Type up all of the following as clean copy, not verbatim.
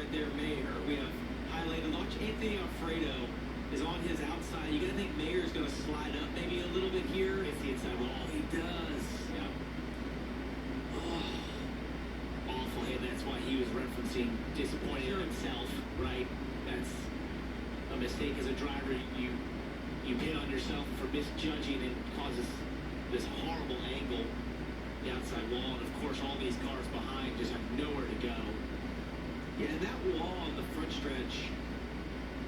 right there, Mayer. We have highlighted. Watch Anthony Alfredo is on his outside. You got to think Mayer is going to slide up maybe a little bit here. It's the inside wall. He does. Yeah. Oh, awful hit. That's why he was referencing disappointed in himself, right? That's a mistake as a driver. You hit on yourself for misjudging and causes this horrible angle. The outside wall, and of course all these cars behind just have nowhere to go. Yeah, and that wall on the front stretch,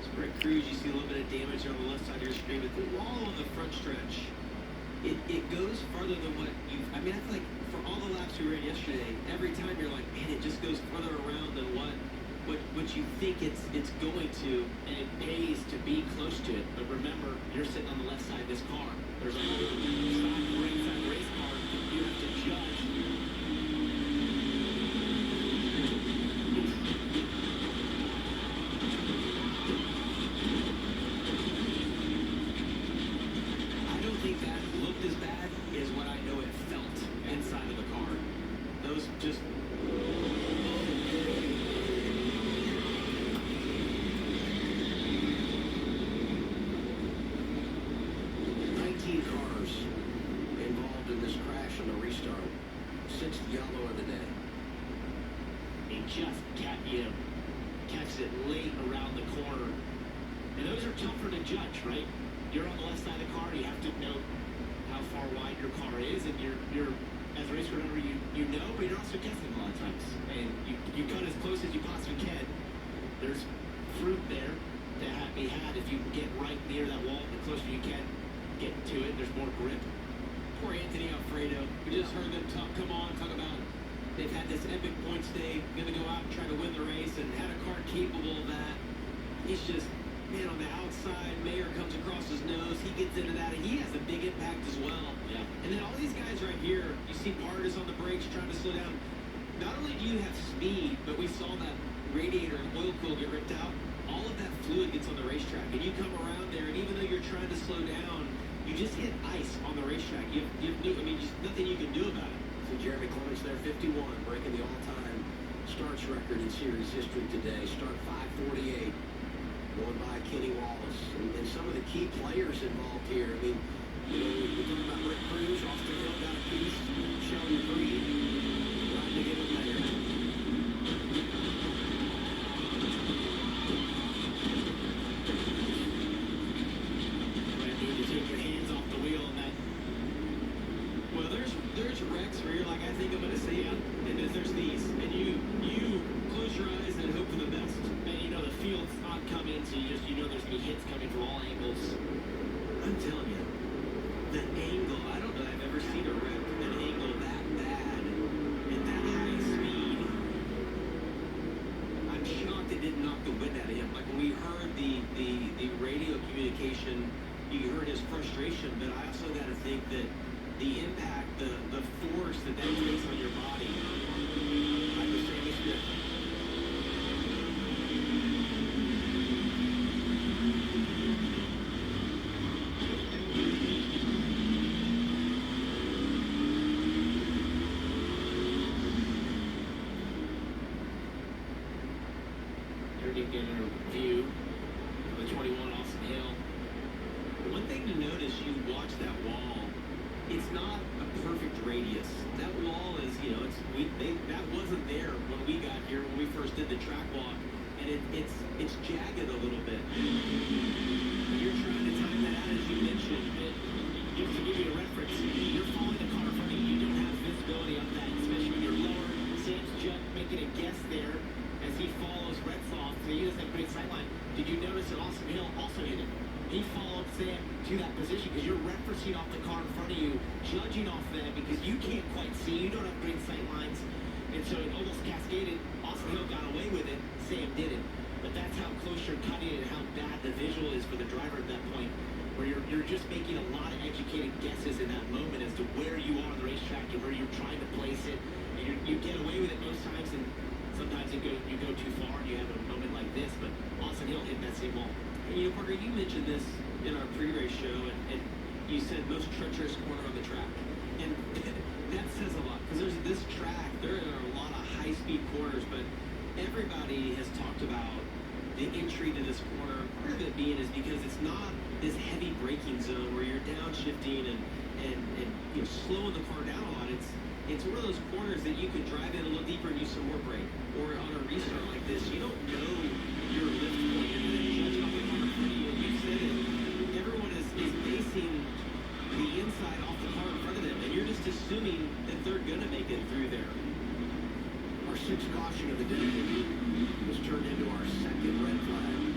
Sprint Cruise, you see a little bit of damage on the left side of your screen, but the wall on the front stretch, it goes farther than what you've, I mean, I feel like for all the laps we ran yesterday, every time you're like, man, it just goes further around than what you think it's going to, and it pays to be close to it. But remember, you're sitting on the left side of this car. There's a right side race car. You have to judge. I don't think that looked as bad as what I know it felt inside of the car. Those just... 19 cars involved in this crash on the restart. 6th yellow of the day. He just catches it late around the corner. And those are tougher to judge, right? You're on the left side of the car, you have to know how far wide your car is, and you're as a race car driver, you know, but you're also guessing a lot of times. And you cut as close as you possibly can. There's fruit there to be had if you get right near that wall, the closer you can get to it, there's more grip. Poor Anthony Alfredo. We just heard them talk about they've had this epic points day, going to go out and try to win the race, and had a car capable of that. He's just, man, on the outside, Mayer comes across his nose, he gets into that, and he has a big impact as well. Yeah. And then all these guys right here, you see Partis on the brakes trying to slow down. Not only do you have speed, but we saw that radiator and oil cool get ripped out. All of that fluid gets on the racetrack, and you come around there, and even though you're trying to slow down, you just hit ice on the racetrack. Just nothing you can do about it. So Jeremy Clements there, 51, breaking the all-time starts record in series history today. Start 5:48, going by Kenny Wallace. And some of the key players involved here. I mean, we're talking about Rick Cruz, Austin Hill got a piece, Sheldon Creed, trying to get him there. There's wrecks where you're like, I think I'm going to see him, and then there's these, and you close your eyes and hope for the best. And you know the field's not coming, so you know there's going to be hits coming from all angles. I'm telling you, the angle, I don't know I've ever seen a wreck, an angle that bad at that high speed. I'm shocked it didn't knock the wind out of him. Like when we heard the radio communication, you heard his frustration, but I also got to think that the impact, the force that takes on your body. I was saying it's good. You're getting a view of the 21 Austin Hill. One thing to notice, you watch that wall. It's not a perfect radius. That wall is, that wasn't there when we got here, when we first did the track walk, and it's jagged a little bit. You're trying to time that out, as you mentioned. Just to give you a reference, you're following the car in front of you. You don't have visibility on that, especially when you're lower. Sam's just making a guess there as he follows Retzloff. So he doesn't have great sightline. Did you notice that Austin Hill also hit him? He followed Sam to that position because you're referencing off the car in front of you, judging off them because you can't quite see. You don't have great sight lines. And so it almost cascaded. Austin Hill got away with it. Sam didn't. But that's how close you're cutting and how bad the visual is for the driver at that point, where you're just making a lot of educated guesses in that moment as to where you are on the racetrack and where you're trying to place it. And you get away with it most times, and sometimes you go too far and you have a moment like this. But Austin Hill hit that same wall. And Parker, you mentioned this in our pre-race show, and you said most treacherous corner on the track. And that says a lot, because there's this track, there are a lot of high-speed corners, but everybody everybody has talked about the entry to this corner. Part of it being is because it's not this heavy braking zone where you're downshifting and you know, slowing the car down a lot. It's one of those corners that you can drive in a little deeper and use some more brake. Or on a restart like this, you don't know your lift point. You're going to judge off the car in front of you. And you said it. Everyone is basing the inside off the car in front of them. And you're just assuming that they're going to make it through there. Our sixth caution of the day was turned into our second red flag.